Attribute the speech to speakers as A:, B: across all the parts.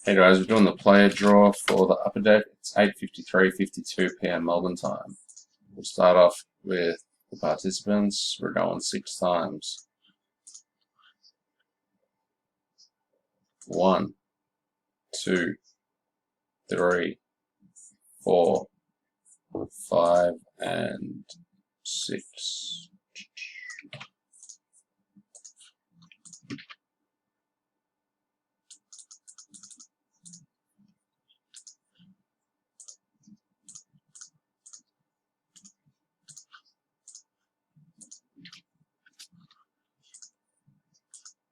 A: Hey guys, we're doing the player draw for the upper deck. It's 8:53:52 p.m. Melbourne time. We'll start off with the participants. We're going 6 times. 1, 2, 3, 4, 5, and 6.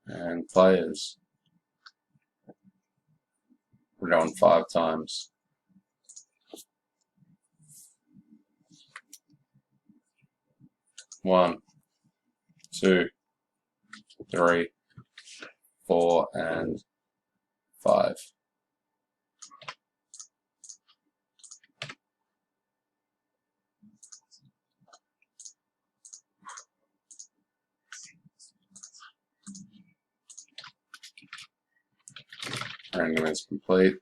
A: And players, we're going 5 times. 1, 2, 3, 4, and 5. Random is complete.